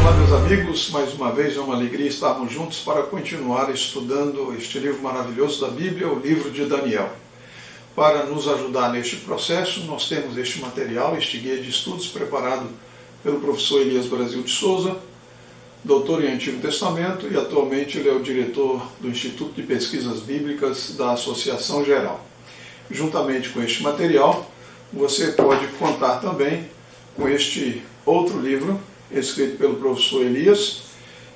Olá, meus amigos, mais uma vez é uma alegria estarmos juntos para continuar estudando este livro maravilhoso da Bíblia, o livro de Daniel. Para nos ajudar neste processo, nós temos este material, este guia de estudos preparado pelo professor Elias Brasil de Souza, doutor em Antigo Testamento, e atualmente ele é o diretor do Instituto de Pesquisas Bíblicas da Associação Geral. Juntamente com este material, você pode contar também com este outro livro, escrito pelo professor Elias,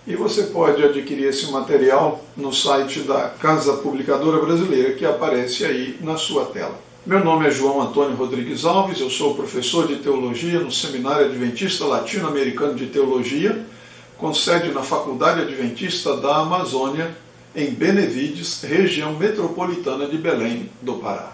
e você pode adquirir esse material no site da Casa Publicadora Brasileira, que aparece aí na sua tela. Meu nome é João Antônio Rodrigues Alves, eu sou professor de Teologia no Seminário Adventista Latino-Americano de Teologia, com sede na Faculdade Adventista da Amazônia, em Benevides, região metropolitana de Belém do Pará.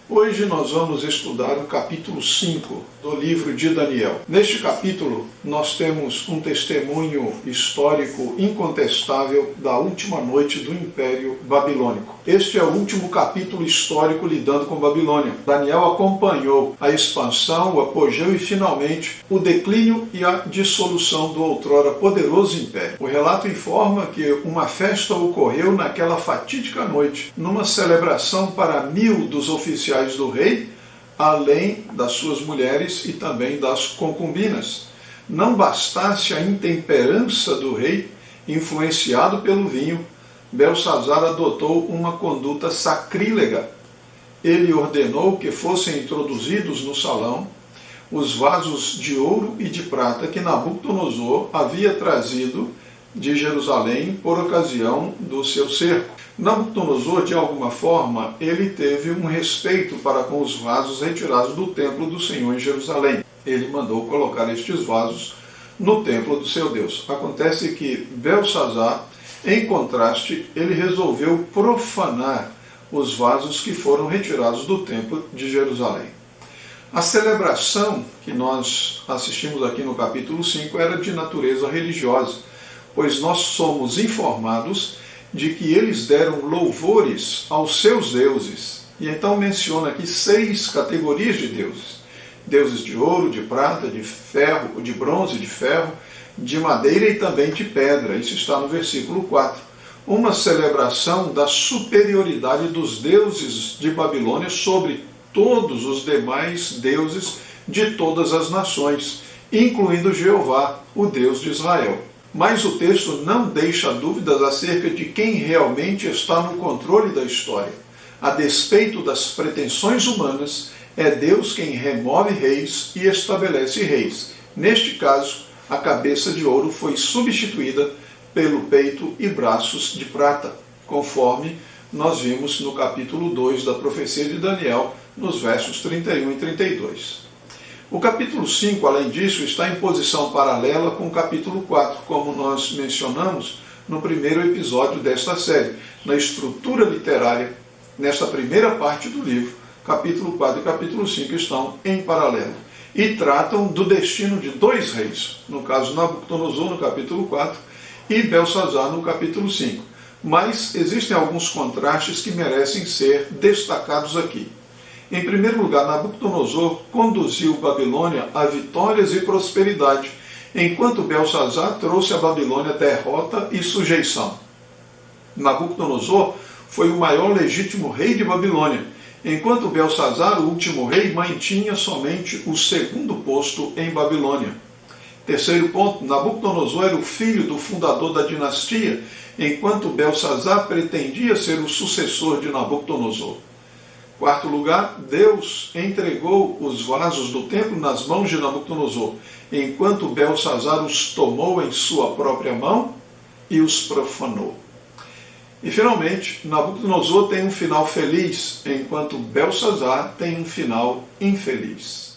Hoje nós vamos estudar o capítulo 5 do livro de Daniel. Neste capítulo nós temos um testemunho histórico incontestável da última noite do Império Babilônico. Este é o último capítulo histórico lidando com Babilônia. Daniel acompanhou a expansão, o apogeu e finalmente o declínio e a dissolução do outrora poderoso império. O relato informa que uma festa ocorreu naquela fatídica noite, numa celebração para 1000 dos oficiais do rei, além das suas mulheres e também das concubinas. Não bastasse a intemperança do rei, influenciado pelo vinho, Belsazar adotou uma conduta sacrílega. Ele ordenou que fossem introduzidos no salão os vasos de ouro e de prata que Nabucodonosor havia trazido de Jerusalém por ocasião do seu cerco. Nabucodonosor, de alguma forma, ele teve um respeito para com os vasos retirados do templo do Senhor em Jerusalém. Ele mandou colocar estes vasos no templo do seu Deus. Acontece que Belsazar, em contraste, ele resolveu profanar os vasos que foram retirados do templo de Jerusalém. A celebração que nós assistimos aqui no capítulo 5 era de natureza religiosa, pois nós somos informados de que eles deram louvores aos seus deuses. E então menciona aqui 6 categorias de deuses. Deuses de ouro, de prata, de ferro, de bronze, de ferro, de madeira e também de pedra. Isso está no versículo 4. Uma celebração da superioridade dos deuses de Babilônia sobre todos os demais deuses de todas as nações, incluindo Jeová, o Deus de Israel. Mas o texto não deixa dúvidas acerca de quem realmente está no controle da história. A despeito das pretensões humanas, é Deus quem remove reis e estabelece reis. Neste caso, a cabeça de ouro foi substituída pelo peito e braços de prata, conforme nós vimos no capítulo 2 da profecia de Daniel, nos versos 31 e 32. O capítulo 5, além disso, está em posição paralela com o capítulo 4, como nós mencionamos no primeiro episódio desta série. Na estrutura literária, nesta primeira parte do livro, capítulo 4 e capítulo 5 estão em paralelo e tratam do destino de 2 reis, no caso Nabucodonosor no capítulo 4 e Belsazar no capítulo 5. Mas existem alguns contrastes que merecem ser destacados aqui. Em primeiro lugar, Nabucodonosor conduziu Babilônia a vitórias e prosperidade, enquanto Belsazar trouxe a Babilônia derrota e sujeição. Nabucodonosor foi o maior legítimo rei de Babilônia, enquanto Belsazar, o último rei, mantinha somente o segundo posto em Babilônia. Terceiro ponto, Nabucodonosor era o filho do fundador da dinastia, enquanto Belsazar pretendia ser o sucessor de Nabucodonosor. Quarto lugar, Deus entregou os vasos do templo nas mãos de Nabucodonosor, enquanto Belsazar os tomou em sua própria mão e os profanou. E finalmente, Nabucodonosor tem um final feliz, enquanto Belsazar tem um final infeliz.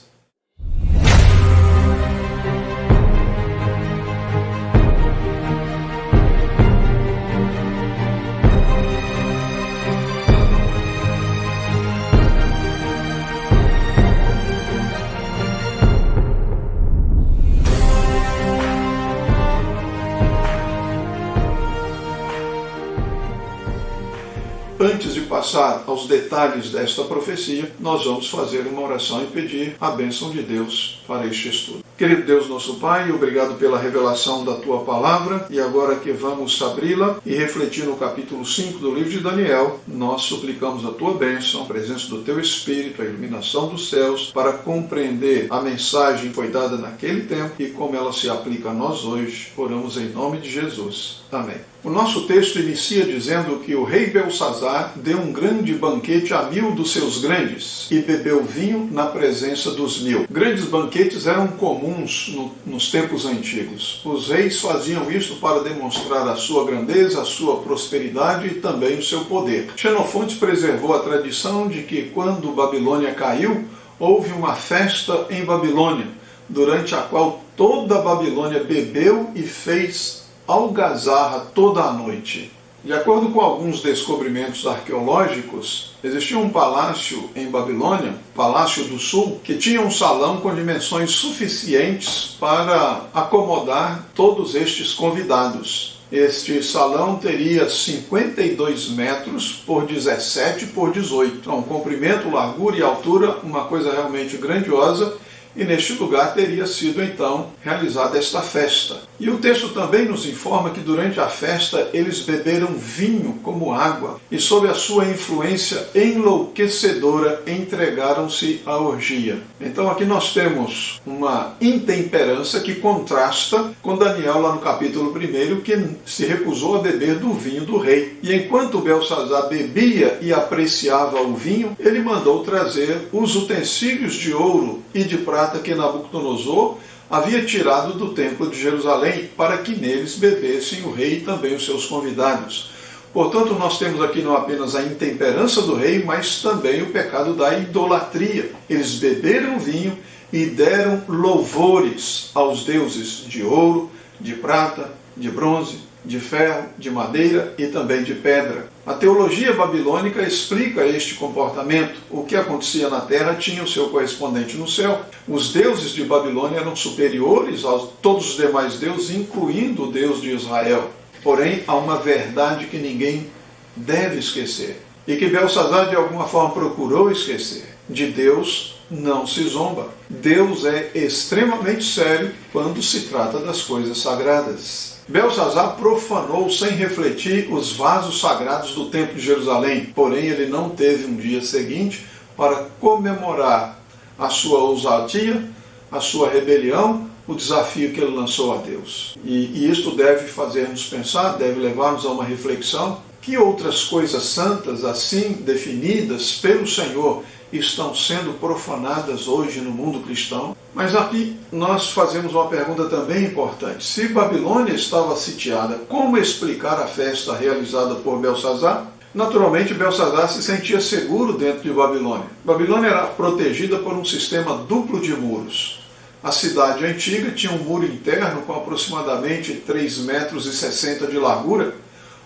Antes de passar aos detalhes desta profecia, nós vamos fazer uma oração e pedir a bênção de Deus para este estudo. Querido Deus, nosso Pai, obrigado pela revelação da Tua Palavra, e agora que vamos abri-la e refletir no capítulo 5 do livro de Daniel, nós suplicamos a Tua bênção, a presença do Teu Espírito, a iluminação dos céus, para compreender a mensagem que foi dada naquele tempo e como ela se aplica a nós hoje. Oramos em nome de Jesus. Amém. O nosso texto inicia dizendo que o rei Belsazar deu um grande banquete a 1000 dos seus grandes e bebeu vinho na presença dos 1000. Grandes banquetes eram comuns nos tempos antigos. Os reis faziam isso para demonstrar a sua grandeza, a sua prosperidade e também o seu poder. Xenofonte preservou a tradição de que quando Babilônia caiu, houve uma festa em Babilônia, durante a qual toda a Babilônia bebeu e fez algazarra toda a noite. De acordo com alguns descobrimentos arqueológicos, existia um palácio em Babilônia, Palácio do Sul, que tinha um salão com dimensões suficientes para acomodar todos estes convidados. Este salão teria 52 metros por 17 por 18. Então, comprimento, largura e altura, uma coisa realmente grandiosa. E neste lugar teria sido então realizada esta festa. E o texto também nos informa que durante a festa eles beberam vinho como água e sob a sua influência enlouquecedora entregaram-se à orgia. Então aqui nós temos uma intemperança que contrasta com Daniel lá no capítulo 1, que se recusou a beber do vinho do rei. E enquanto Belsazar bebia e apreciava o vinho, ele mandou trazer os utensílios de ouro e de prata que Nabucodonosor havia tirado do templo de Jerusalém para que neles bebessem o rei e também os seus convidados. Portanto, nós temos aqui não apenas a intemperança do rei, mas também o pecado da idolatria. Eles beberam vinho e deram louvores aos deuses de ouro, de prata, de bronze, de ferro, de madeira e também de pedra. A teologia babilônica explica este comportamento. O que acontecia na terra tinha o seu correspondente no céu. Os deuses de Babilônia eram superiores a todos os demais deuses, incluindo o Deus de Israel. Porém, há uma verdade que ninguém deve esquecer, e que Belsazar de alguma forma procurou esquecer. De Deus não se zomba. Deus é extremamente sério quando se trata das coisas sagradas. Belsazar profanou sem refletir os vasos sagrados do templo de Jerusalém, porém ele não teve um dia seguinte para comemorar a sua ousadia, a sua rebelião, o desafio que ele lançou a Deus. E isto deve fazer-nos pensar, deve levar-nos a uma reflexão: que outras coisas santas assim definidas pelo Senhor estão sendo profanadas hoje no mundo cristão? Mas aqui nós fazemos uma pergunta também importante. Se Babilônia estava sitiada, como explicar a festa realizada por Belsazar? Naturalmente, Belsazar se sentia seguro dentro de Babilônia. Babilônia era protegida por um sistema duplo de muros. A cidade antiga tinha um muro interno com aproximadamente 3,60 metros de largura,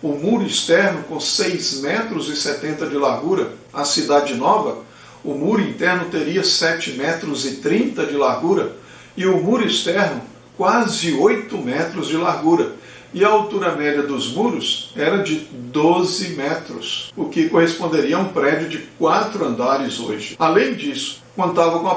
o muro externo com 6,70 metros de largura. A cidade nova, o muro interno teria 7,30 metros de largura e o muro externo quase 8 metros de largura. E a altura média dos muros era de 12 metros, o que corresponderia a um prédio de 4 andares hoje. Além disso, contava com a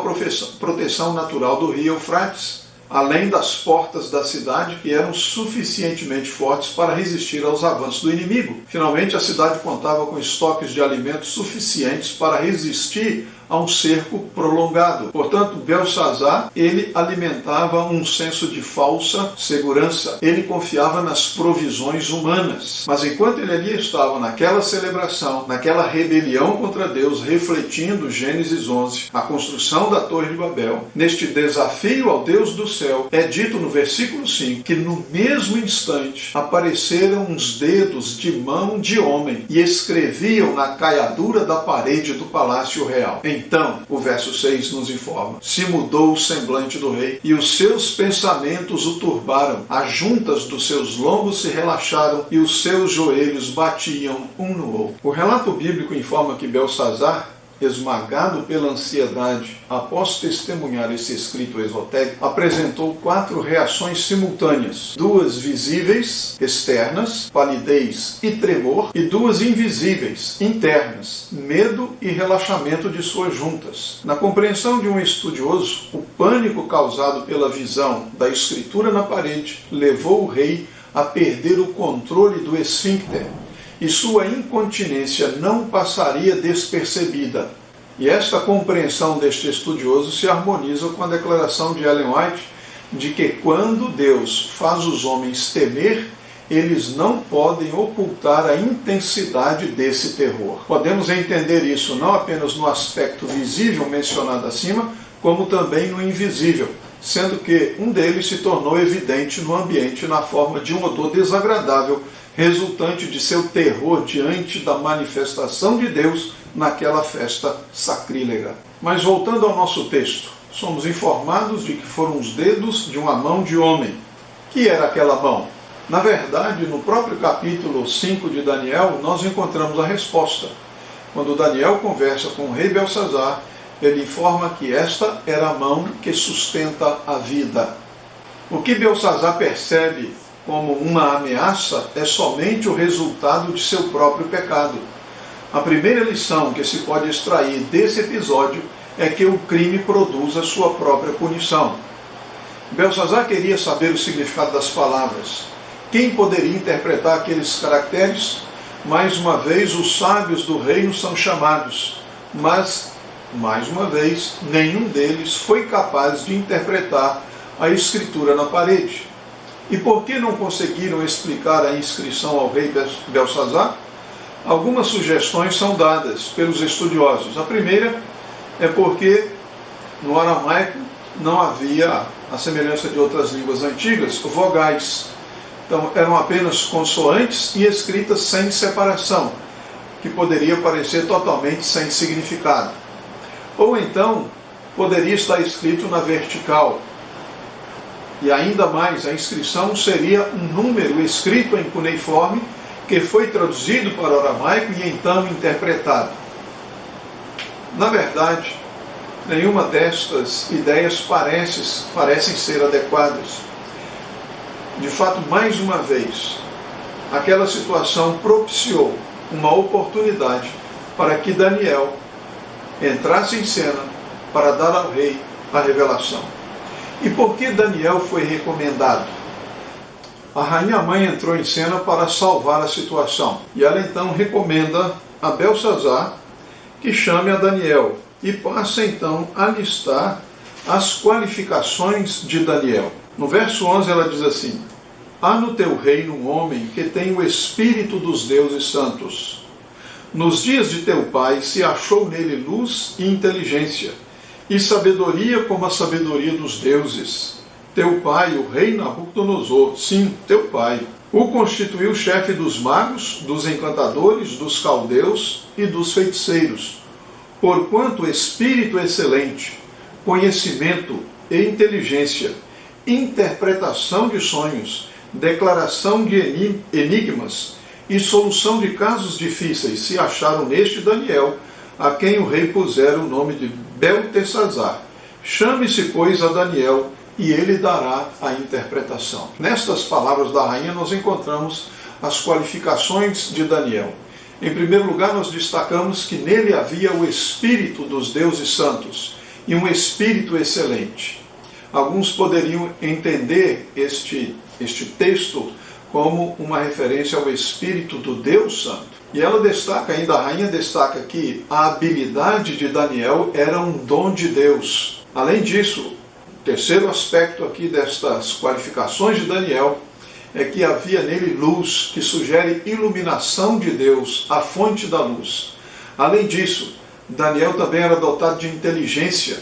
proteção natural do rio Eufrates, além das portas da cidade que eram suficientemente fortes para resistir aos avanços do inimigo. Finalmente, a cidade contava com estoques de alimentos suficientes para resistir a um cerco prolongado. Portanto, Belsazar, ele alimentava um senso de falsa segurança. Ele confiava nas provisões humanas. Mas enquanto ele ali estava naquela celebração, naquela rebelião contra Deus, refletindo Gênesis 11, a construção da Torre de Babel, neste desafio ao Deus do céu, é dito no versículo 5 que no mesmo instante apareceram uns dedos de mão de homem e escreviam na caiadura da parede do palácio real. Então, o verso 6 nos informa: se mudou o semblante do rei e os seus pensamentos o turbaram, as juntas dos seus lombos se relaxaram e os seus joelhos batiam um no outro. O relato bíblico informa que Belsazar esmagado pela ansiedade após testemunhar esse escrito esotérico, apresentou 4 reações simultâneas: 2 visíveis, externas, palidez e tremor, e 2 invisíveis, internas, medo e relaxamento de suas juntas. Na compreensão de um estudioso, o pânico causado pela visão da escritura na parede levou o rei a perder o controle do esfíncter, e sua incontinência não passaria despercebida. E esta compreensão deste estudioso se harmoniza com a declaração de Ellen White de que quando Deus faz os homens temer, eles não podem ocultar a intensidade desse terror. Podemos entender isso não apenas no aspecto visível mencionado acima, como também no invisível, sendo que um deles se tornou evidente no ambiente na forma de um odor desagradável, resultante de seu terror diante da manifestação de Deus naquela festa sacrílega. Mas voltando ao nosso texto, somos informados de que foram os dedos de uma mão de homem. Que era aquela mão? Na verdade, no próprio capítulo 5 de Daniel, nós encontramos a resposta. Quando Daniel conversa com o rei Belsazar, ele informa que esta era a mão que sustenta a vida. O que Belsazar percebe como uma ameaça é somente o resultado de seu próprio pecado. A primeira lição que se pode extrair desse episódio é que o crime produz a sua própria punição. Belsazar queria saber o significado das palavras. Quem poderia interpretar aqueles caracteres? Mais uma vez, os sábios do reino são chamados, mas, mais uma vez, nenhum deles foi capaz de interpretar a escritura na parede. E por que não conseguiram explicar a inscrição ao rei Belsazar? Algumas sugestões são dadas pelos estudiosos. A primeira é porque no aramaico não havia, à semelhança de outras línguas antigas, vogais. Então eram apenas consoantes e escritas sem separação, que poderia parecer totalmente sem significado. Ou então poderia estar escrito na vertical. E ainda mais, a inscrição seria um número escrito em cuneiforme que foi traduzido para o aramaico e então interpretado. Na verdade, nenhuma destas ideias parecem ser adequadas. De fato, mais uma vez, aquela situação propiciou uma oportunidade para que Daniel entrasse em cena para dar ao rei a revelação. E por que Daniel foi recomendado? A rainha-mãe entrou em cena para salvar a situação. E ela então recomenda a Belsazar que chame a Daniel e passa então a listar as qualificações de Daniel. No verso 11 ela diz assim: há no teu reino um homem que tem o espírito dos deuses santos. Nos dias de teu pai se achou nele luz e inteligência, e sabedoria como a sabedoria dos deuses. Teu pai, o rei Nabucodonosor, sim, teu pai, o constituiu chefe dos magos, dos encantadores, dos caldeus e dos feiticeiros. Porquanto espírito excelente, conhecimento e inteligência, interpretação de sonhos, declaração de enigmas e solução de casos difíceis se acharam neste Daniel, a quem o rei pusera o nome de Beltesazar. Chame-se, pois, a Daniel, e ele dará a interpretação. Nestas palavras da rainha nós encontramos as qualificações de Daniel. Em primeiro lugar, nós destacamos que nele havia o espírito dos deuses santos e um espírito excelente. Alguns poderiam entender este texto como uma referência ao espírito do Deus Santo. E ela destaca, ainda a rainha destaca que a habilidade de Daniel era um dom de Deus. Além disso, o terceiro aspecto aqui destas qualificações de Daniel é que havia nele luz, que sugere iluminação de Deus, a fonte da luz. Além disso, Daniel também era dotado de inteligência.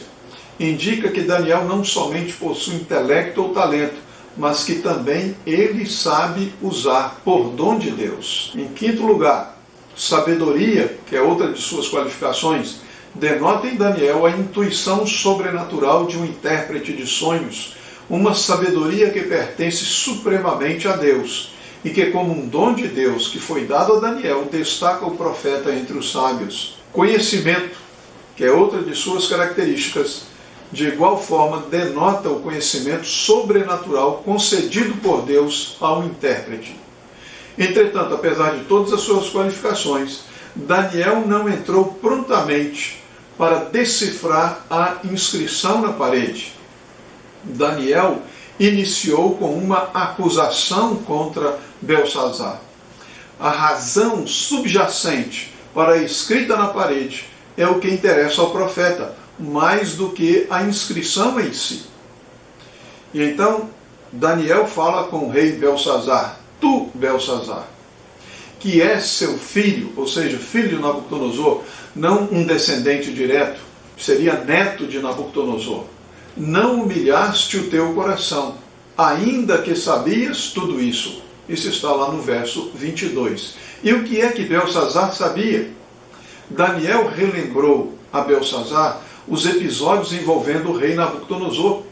Indica que Daniel não somente possui intelecto ou talento, mas que também ele sabe usar por dom de Deus. Em quinto lugar, sabedoria, que é outra de suas qualificações, denota em Daniel a intuição sobrenatural de um intérprete de sonhos, uma sabedoria que pertence supremamente a Deus, e que, como um dom de Deus que foi dado a Daniel, destaca o profeta entre os sábios. Conhecimento, que é outra de suas características, de igual forma denota o conhecimento sobrenatural concedido por Deus ao intérprete. Entretanto, apesar de todas as suas qualificações, Daniel não entrou prontamente para decifrar a inscrição na parede. Daniel iniciou com uma acusação contra Belsassar. A razão subjacente para a escrita na parede é o que interessa ao profeta, mais do que a inscrição em si. E então, Daniel fala com o rei Belsassar: tu, Belsassar, que és seu filho, ou seja, filho de Nabucodonosor, não um descendente direto, seria neto de Nabucodonosor, não humilhaste o teu coração, ainda que sabias tudo isso. Isso está lá no verso 22. E o que é que Belsassar sabia? Daniel relembrou a Belsassar os episódios envolvendo o rei Nabucodonosor.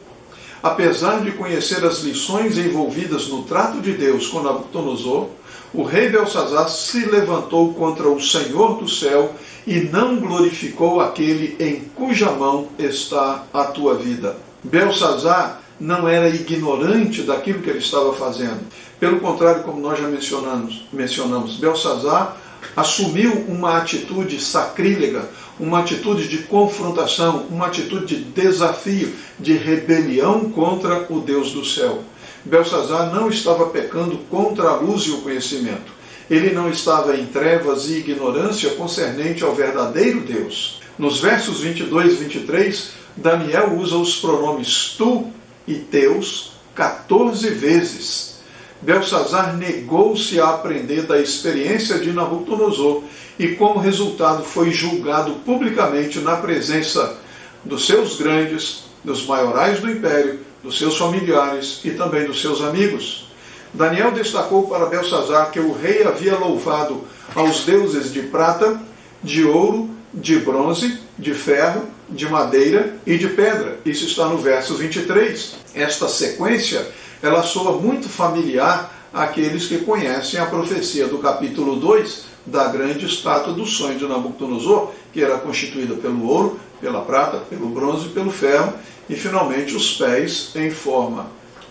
Apesar de conhecer as lições envolvidas no trato de Deus com Nabucodonosor, o rei Belsassar se levantou contra o Senhor do céu e não glorificou aquele em cuja mão está a tua vida. Belsassar não era ignorante daquilo que ele estava fazendo. Pelo contrário, como nós já mencionamos, Belsassar assumiu uma atitude sacrílega, uma atitude de confrontação, uma atitude de desafio, de rebelião contra o Deus do céu. Belsassar não estava pecando contra a luz e o conhecimento. Ele não estava em trevas e ignorância concernente ao verdadeiro Deus. Nos versos 22 e 23, Daniel usa os pronomes tu e teus 14 vezes. Belsassar negou-se a aprender da experiência de Nabucodonosor e, como resultado, foi julgado publicamente na presença dos seus grandes, dos maiorais do império, dos seus familiares e também dos seus amigos. Daniel destacou para Belsassar que o rei havia louvado aos deuses de prata, de ouro, de bronze, de ferro, de madeira e de pedra. Isso está no verso 23. Esta sequência, ela soa muito familiar àqueles que conhecem a profecia do capítulo 2 da grande estátua do sonho de Nabucodonosor, que era constituída pelo ouro, pela prata, pelo bronze e pelo ferro, e finalmente os pés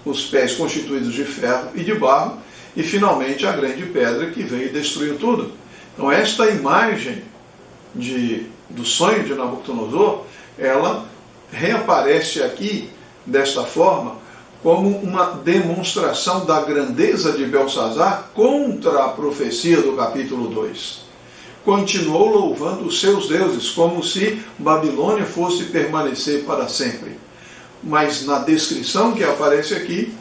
os pés constituídos de ferro e de barro, e finalmente a grande pedra que veio e destruiu tudo. Então esta imagem do sonho de Nabucodonosor, ela reaparece aqui desta forma como uma demonstração da grandeza de Belsassar contra a profecia do capítulo 2. Continuou louvando os seus deuses, como se Babilônia fosse permanecer para sempre. Mas na descrição que aparece aqui,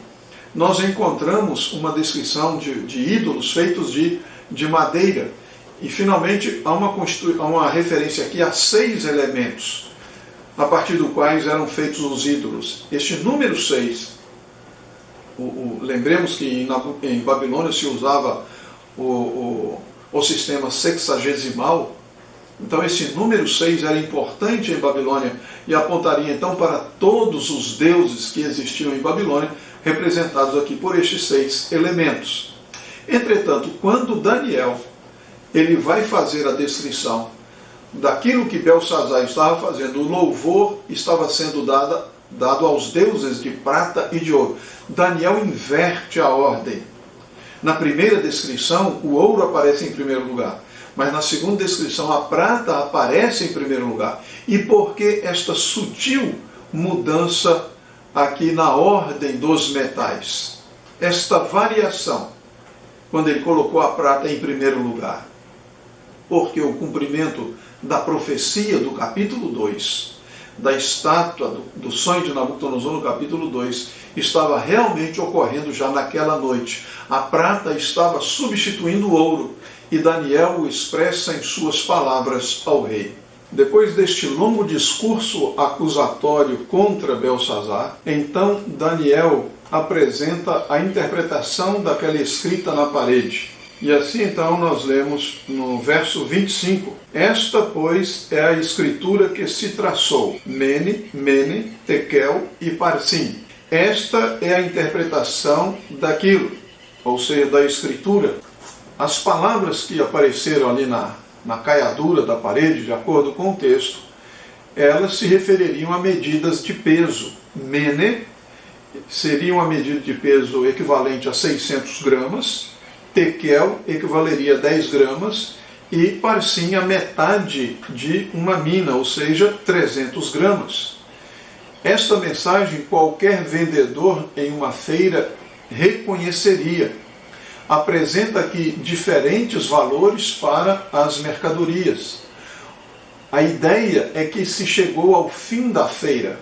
nós encontramos uma descrição de ídolos feitos de madeira. E finalmente há uma referência aqui a 6 elementos, a partir dos quais eram feitos os ídolos. Este número 6, lembremos que em Babilônia se usava o sistema sexagesimal. Então esse número 6 era importante em Babilônia e apontaria então para todos os deuses que existiam em Babilônia, representados aqui por estes 6 elementos. Entretanto, quando Daniel ele vai fazer a descrição daquilo que Belsassar estava fazendo, o louvor estava sendo dado aos deuses de prata e de ouro. Daniel inverte a ordem. Na primeira descrição, o ouro aparece em primeiro lugar, mas na segunda descrição, a prata aparece em primeiro lugar. E por que esta sutil mudança aqui na ordem dos metais? Esta variação, quando ele colocou a prata em primeiro lugar? Porque o cumprimento da profecia do capítulo 2, da estátua do sonho de Nabucodonosor no capítulo 2, estava realmente ocorrendo já naquela noite. A prata estava substituindo o ouro, e Daniel o expressa em suas palavras ao rei. Depois deste longo discurso acusatório contra Belsassar, então Daniel apresenta a interpretação daquela escrita na parede. E assim então nós lemos no verso 25: esta, pois, é a escritura que se traçou, Mene, Mene, Tekel e Parsim. Esta é a interpretação daquilo, ou seja, da escritura. As palavras que apareceram ali na caiadura da parede, de acordo com o texto, elas se refeririam a medidas de peso. Mene seria uma medida de peso equivalente a 600 gramas, tekel equivaleria a 10 gramas, e parsim a metade de uma mina, ou seja, 300 gramas. Esta mensagem qualquer vendedor em uma feira reconheceria. Apresenta aqui diferentes valores para as mercadorias. A ideia é que se chegou ao fim da feira.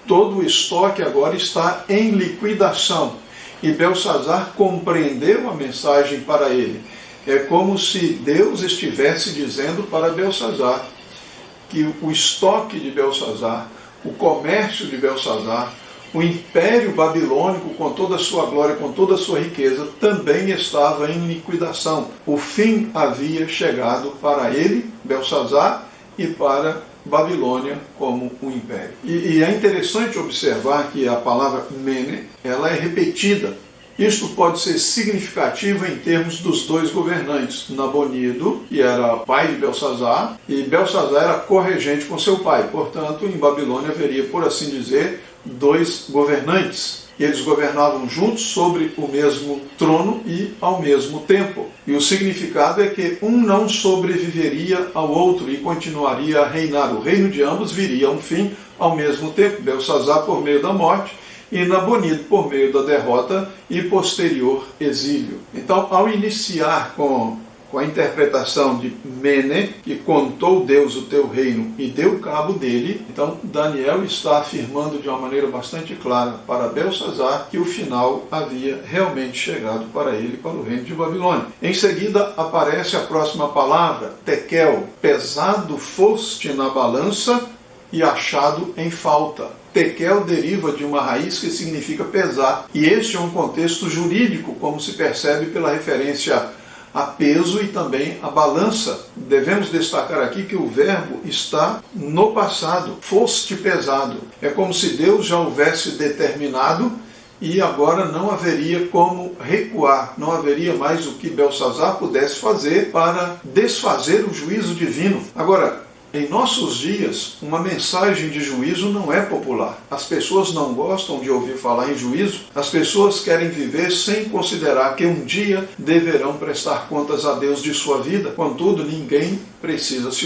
Todo o estoque agora está em liquidação. E Belsazar compreendeu a mensagem para ele. É como se Deus estivesse dizendo para Belsazar que o estoque de Belsazar, o comércio de Belsazar, o império babilônico com toda a sua glória, com toda a sua riqueza, também estava em liquidação. O fim havia chegado para ele, Belsazar, e para Babilônia como um império. E é interessante observar que a palavra mene, ela é repetida. Isto pode ser significativo em termos dos dois governantes, Nabonido, que era pai de Belsazar, e Belsazar era corregente com seu pai. Portanto, em Babilônia haveria, por assim dizer, dois governantes. E eles governavam juntos sobre o mesmo trono e ao mesmo tempo. E o significado é que um não sobreviveria ao outro e continuaria a reinar. O reino de ambos viria a um fim ao mesmo tempo. Belsazar por meio da morte e Nabonido por meio da derrota e posterior exílio. Então, ao iniciar com a interpretação de Mene, que contou Deus o teu reino e deu cabo dele, então Daniel está afirmando de uma maneira bastante clara para Belsazar que o final havia realmente chegado para ele, para o reino de Babilônia. Em seguida aparece a próxima palavra, tekel, pesado foste na balança e achado em falta. Tekel deriva de uma raiz que significa pesar, e este é um contexto jurídico, como se percebe pela referência a peso e também a balança. Devemos destacar aqui que o verbo está no passado, foste pesado. É como se Deus já houvesse determinado e agora não haveria como recuar, não haveria mais o que Belsazar pudesse fazer para desfazer o juízo divino. Agora, em nossos dias, uma mensagem de juízo não é popular. As pessoas não gostam de ouvir falar em juízo. As pessoas querem viver sem considerar que um dia deverão prestar contas a Deus de sua vida. Contudo, ninguém precisa se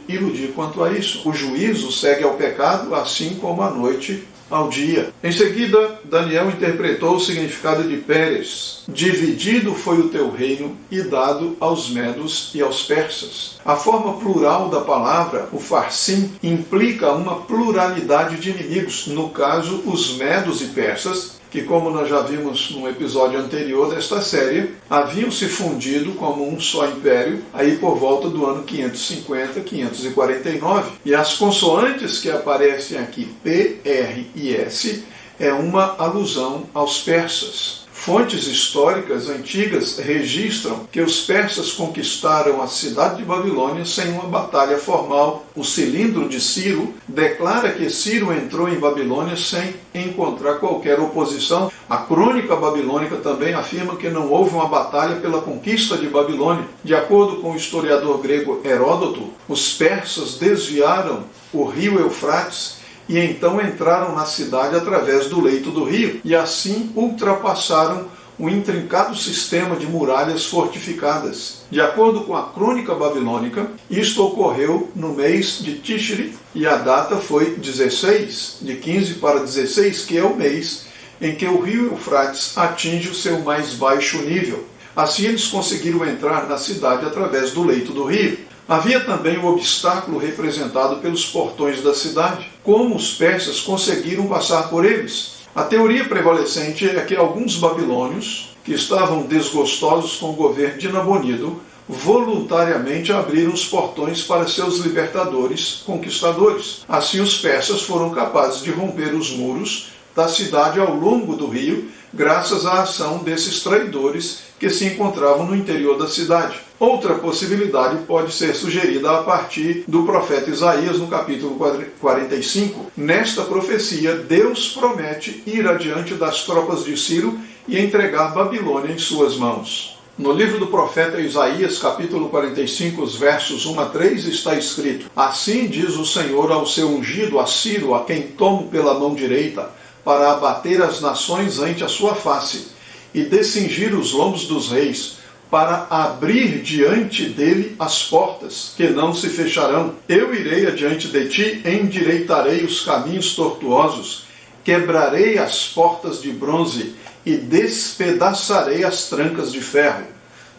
iludir quanto a isso. O juízo segue ao pecado, assim como a noite ao dia. Em seguida, Daniel interpretou o significado de Pérez. Dividido foi o teu reino e dado aos medos e aos persas. A forma plural da palavra, o farsim, implica uma pluralidade de inimigos. No caso, os medos e persas, que, como nós já vimos num episódio anterior desta série, haviam se fundido como um só império, aí por volta do ano 550, 549. E as consoantes que aparecem aqui, P, R e S, é uma alusão aos persas. Fontes históricas antigas registram que os persas conquistaram a cidade de Babilônia sem uma batalha formal. O cilindro de Ciro declara que Ciro entrou em Babilônia sem encontrar qualquer oposição. A crônica babilônica também afirma que não houve uma batalha pela conquista de Babilônia. De acordo com o historiador grego Heródoto, os persas desviaram o rio Eufrates e então entraram na cidade através do leito do rio, e assim ultrapassaram um intrincado sistema de muralhas fortificadas. De acordo com a crônica babilônica, isto ocorreu no mês de Tishri, e a data foi 16, de 15 para 16, que é o mês em que o rio Eufrates atinge o seu mais baixo nível. Assim eles conseguiram entrar na cidade através do leito do rio. Havia também o obstáculo representado pelos portões da cidade. Como os persas conseguiram passar por eles? A teoria prevalecente é que alguns babilônios, que estavam desgostosos com o governo de Nabonido, voluntariamente abriram os portões para seus libertadores, conquistadores. Assim os persas foram capazes de romper os muros da cidade ao longo do rio, graças à ação desses traidores que se encontravam no interior da cidade. Outra possibilidade pode ser sugerida a partir do profeta Isaías, no capítulo 45. Nesta profecia, Deus promete ir adiante das tropas de Ciro e entregar Babilônia em suas mãos. No livro do profeta Isaías, capítulo 45, os versos 1 a 3, está escrito: Assim diz o Senhor ao seu ungido, a Ciro, a quem tomo pela mão direita, para abater as nações ante a sua face, e descingir os lombos dos reis, para abrir diante dele as portas, que não se fecharão. Eu irei adiante de ti, endireitarei os caminhos tortuosos, quebrarei as portas de bronze, e despedaçarei as trancas de ferro.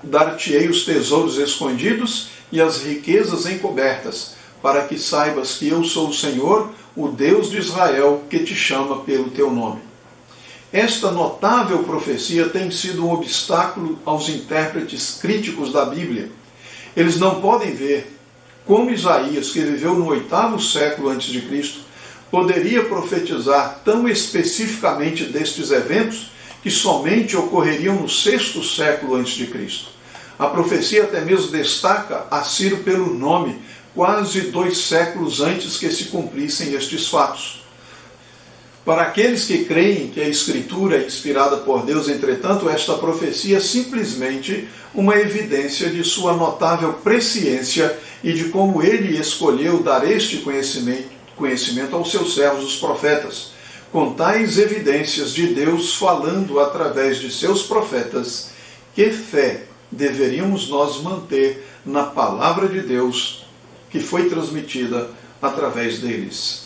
Dar-te-ei os tesouros escondidos e as riquezas encobertas, para que saibas que eu sou o Senhor, o Deus de Israel, que te chama pelo teu nome. Esta notável profecia tem sido um obstáculo aos intérpretes críticos da Bíblia. Eles não podem ver como Isaías, que viveu no 8º século a.C., poderia profetizar tão especificamente destes eventos que somente ocorreriam no 6º século a.C. A profecia até mesmo destaca a Ciro pelo nome, quase 2 séculos antes que se cumprissem estes fatos. Para aqueles que creem que a Escritura é inspirada por Deus, entretanto, esta profecia é simplesmente uma evidência de sua notável presciência e de como ele escolheu dar este conhecimento aos seus servos, os profetas. Com tais evidências de Deus falando através de seus profetas, que fé deveríamos nós manter na palavra de Deus que foi transmitida através deles?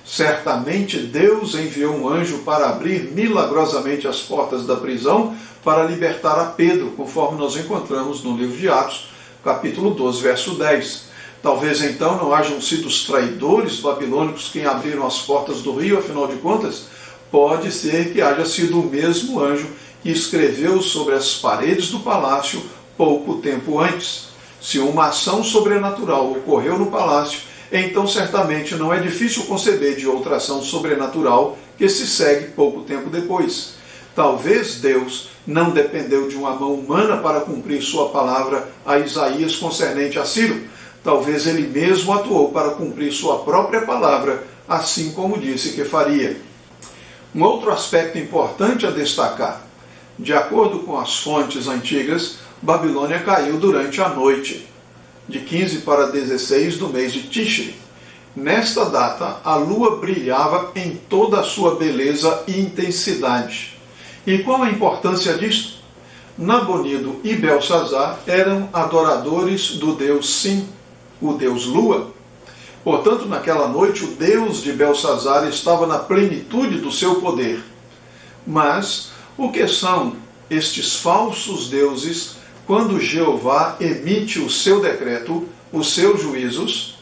Certamente Deus enviou um anjo para abrir milagrosamente as portas da prisão para libertar a Pedro, conforme nós encontramos no livro de Atos, capítulo 12, verso 10. Talvez então não hajam sido os traidores babilônicos quem abriram as portas do rio, afinal de contas, pode ser que haja sido o mesmo anjo que escreveu sobre as paredes do palácio pouco tempo antes. Se uma ação sobrenatural ocorreu no palácio, então certamente não é difícil conceber de outra ação sobrenatural que se segue pouco tempo depois. Talvez Deus não dependeu de uma mão humana para cumprir sua palavra a Isaías concernente a Ciro. Talvez ele mesmo atuou para cumprir sua própria palavra, assim como disse que faria. Um outro aspecto importante a destacar: de acordo com as fontes antigas, Babilônia caiu durante a noite, de 15 para 16 do mês de Tishri. Nesta data, a lua brilhava em toda a sua beleza e intensidade. E qual a importância disto? Nabonido e Belsazar eram adoradores do deus Sim, o deus Lua. Portanto, naquela noite, o deus de Belsazar estava na plenitude do seu poder. Mas o que são estes falsos deuses quando Jeová emite o seu decreto, os seus juízos?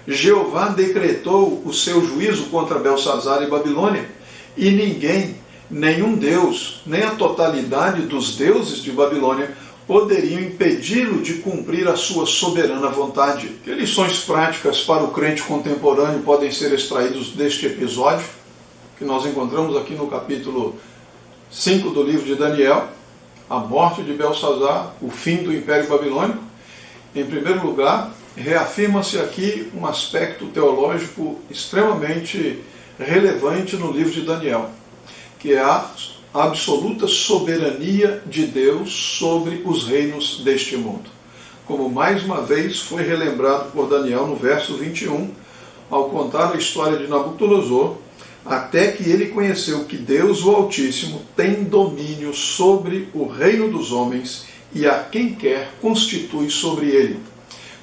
Jeová decretou o seu juízo contra Belsazar e Babilônia, e ninguém, nenhum deus, nem a totalidade dos deuses de Babilônia poderiam impedi-lo de cumprir a sua soberana vontade. Que lições práticas para o crente contemporâneo podem ser extraídas deste episódio, que nós encontramos aqui no capítulo 5 do livro de Daniel, a morte de Belsazar, o fim do Império Babilônico? Em primeiro lugar, reafirma-se aqui um aspecto teológico extremamente relevante no livro de Daniel, que é a absoluta soberania de Deus sobre os reinos deste mundo. Como mais uma vez foi relembrado por Daniel no verso 21, ao contar a história de Nabucodonosor, até que ele conheceu que Deus, o Altíssimo, tem domínio sobre o reino dos homens e a quem quer constitui sobre ele.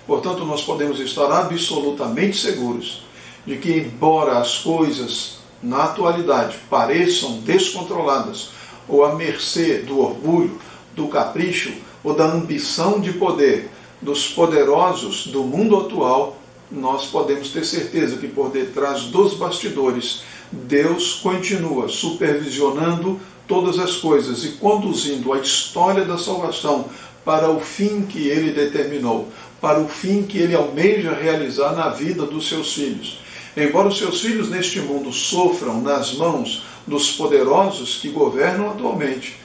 Portanto, nós podemos estar absolutamente seguros de que, embora as coisas na atualidade pareçam descontroladas ou à mercê do orgulho, do capricho ou da ambição de poder dos poderosos do mundo atual, nós podemos ter certeza que por detrás dos bastidores Deus continua supervisionando todas as coisas e conduzindo a história da salvação para o fim que ele determinou, para o fim que ele almeja realizar na vida dos seus filhos. Embora os seus filhos neste mundo sofram nas mãos dos poderosos que governam atualmente,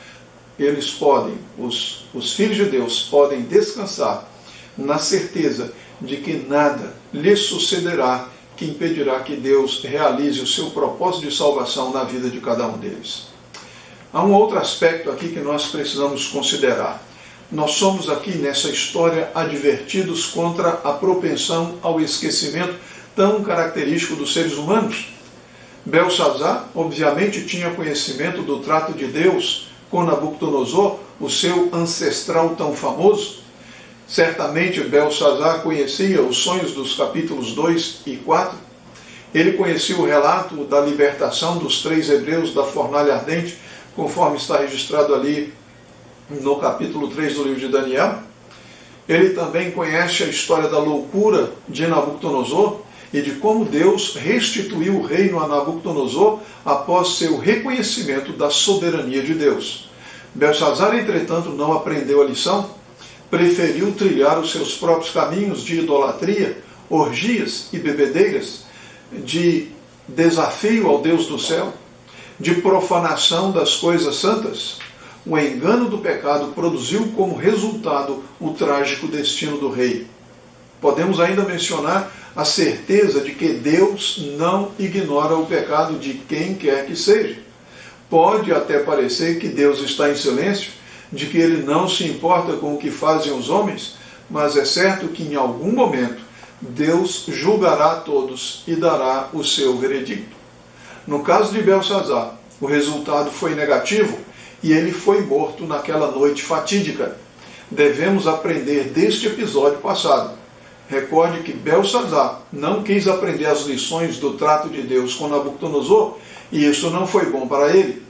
eles podem, os filhos de Deus podem descansar na certeza de que nada lhes sucederá que impedirá que Deus realize o seu propósito de salvação na vida de cada um deles. Há um outro aspecto aqui que nós precisamos considerar. Nós somos aqui nessa história advertidos contra a propensão ao esquecimento tão característico dos seres humanos. Belsazar, obviamente, tinha conhecimento do trato de Deus com Nabucodonosor, o seu ancestral tão famoso. Certamente Belsazar conhecia os sonhos dos capítulos 2 e 4. Ele conhecia o relato da libertação dos 3 hebreus da fornalha ardente, conforme está registrado ali no capítulo 3 do livro de Daniel. Ele também conhece a história da loucura de Nabucodonosor e de como Deus restituiu o reino a Nabucodonosor após seu reconhecimento da soberania de Deus. Belsazar, entretanto, não aprendeu a lição, preferiu trilhar os seus próprios caminhos de idolatria, orgias e bebedeiras, de desafio ao Deus do céu, de profanação das coisas santas. O engano do pecado produziu como resultado o trágico destino do rei. Podemos ainda mencionar a certeza de que Deus não ignora o pecado de quem quer que seja. Pode até parecer que Deus está em silêncio, de que ele não se importa com o que fazem os homens, mas é certo que em algum momento Deus julgará a todos e dará o seu veredicto. No caso de Belsazar, o resultado foi negativo e ele foi morto naquela noite fatídica. Devemos aprender deste episódio passado. Recorde que Belsazar não quis aprender as lições do trato de Deus com Nabucodonosor e isso não foi bom para ele.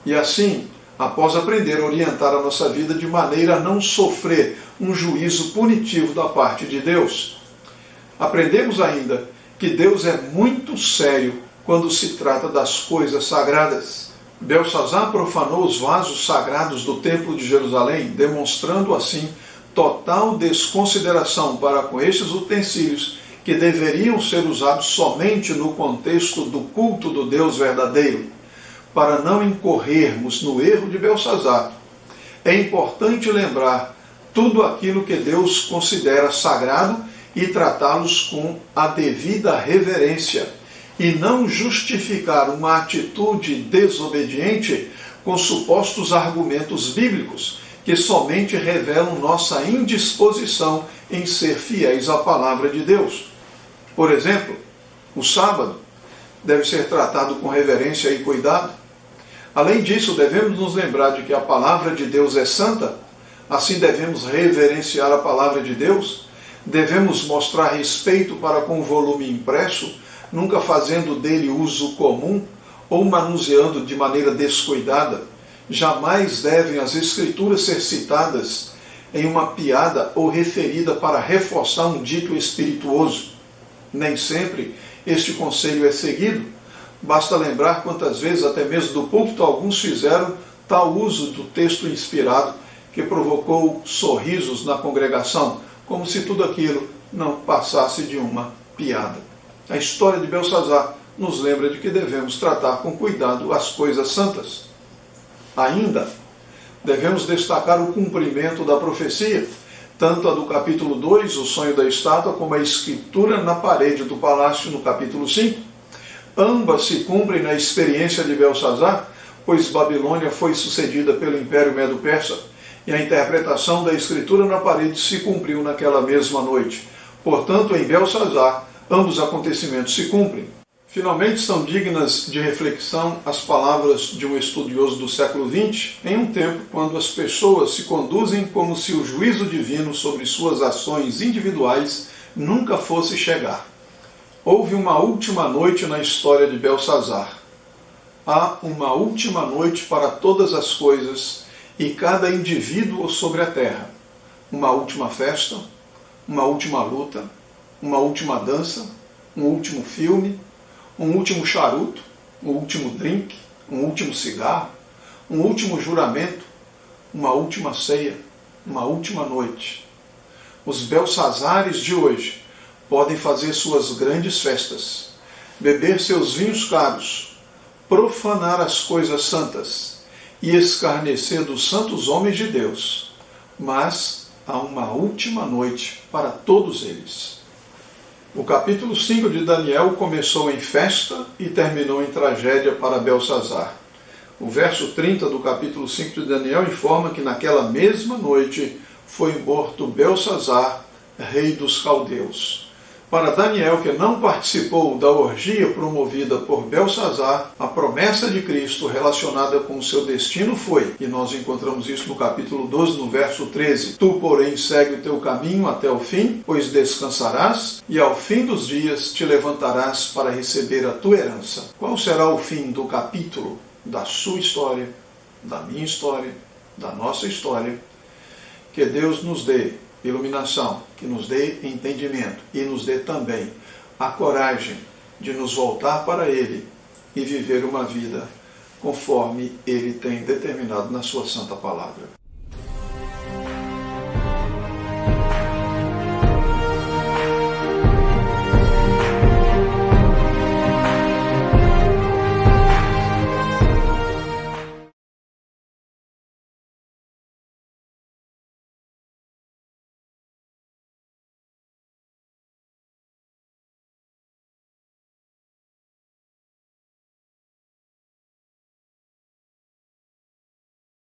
E assim, após aprender a orientar a nossa vida de maneira a não sofrer um juízo punitivo da parte de Deus. Aprendemos ainda que Deus é muito sério quando se trata das coisas sagradas. Belsazar profanou os vasos sagrados do Templo de Jerusalém, demonstrando assim total desconsideração para com estes utensílios que deveriam ser usados somente no contexto do culto do Deus verdadeiro. Para não incorrermos no erro de Belsazar, é importante lembrar tudo aquilo que Deus considera sagrado e tratá-los com a devida reverência, e não justificar uma atitude desobediente com supostos argumentos bíblicos que somente revelam nossa indisposição em ser fiéis à palavra de Deus. Por exemplo, o sábado deve ser tratado com reverência e cuidado. Além disso, devemos nos lembrar de que a palavra de Deus é santa, assim devemos reverenciar a palavra de Deus, devemos mostrar respeito para com o volume impresso, nunca fazendo dele uso comum ou manuseando de maneira descuidada. Jamais devem as Escrituras ser citadas em uma piada ou referida para reforçar um dito espirituoso. Nem sempre este conselho é seguido. Basta lembrar quantas vezes, até mesmo do púlpito, alguns fizeram tal uso do texto inspirado que provocou sorrisos na congregação, como se tudo aquilo não passasse de uma piada. A história de Belsazar nos lembra de que devemos tratar com cuidado as coisas santas. Ainda, devemos destacar o cumprimento da profecia, tanto a do capítulo 2, o sonho da estátua, como a escritura na parede do palácio no capítulo 5. Ambas se cumprem na experiência de Belsazar, pois Babilônia foi sucedida pelo Império Medo-Persa, e a interpretação da escritura na parede se cumpriu naquela mesma noite. Portanto, em Belsazar, ambos acontecimentos se cumprem. Finalmente, são dignas de reflexão as palavras de um estudioso do século XX, em um tempo quando as pessoas se conduzem como se o juízo divino sobre suas ações individuais nunca fosse chegar. Houve uma última noite na história de Belsazar. Há uma última noite para todas as coisas e cada indivíduo sobre a terra. Uma última festa, uma última luta, uma última dança, um último filme, um último charuto, um último drink, um último cigarro, um último juramento, uma última ceia, uma última noite. Os Belsazares de hoje podem fazer suas grandes festas, beber seus vinhos caros, profanar as coisas santas e escarnecer dos santos homens de Deus, mas há uma última noite para todos eles. O capítulo 5 de Daniel começou em festa e terminou em tragédia para Belsazar. O verso 30 do capítulo 5 de Daniel informa que naquela mesma noite foi morto Belsazar, rei dos caldeus. Para Daniel, que não participou da orgia promovida por Belsazar, a promessa de Cristo relacionada com o seu destino foi, e nós encontramos isso no capítulo 12, no verso 13, Tu, porém, segue o teu caminho até o fim, pois descansarás, e ao fim dos dias te levantarás para receber a tua herança. Qual será o fim do capítulo da sua história, da minha história, da nossa história? Que Deus nos dê iluminação, que nos dê entendimento e nos dê também a coragem de nos voltar para Ele e viver uma vida conforme Ele tem determinado na sua santa palavra.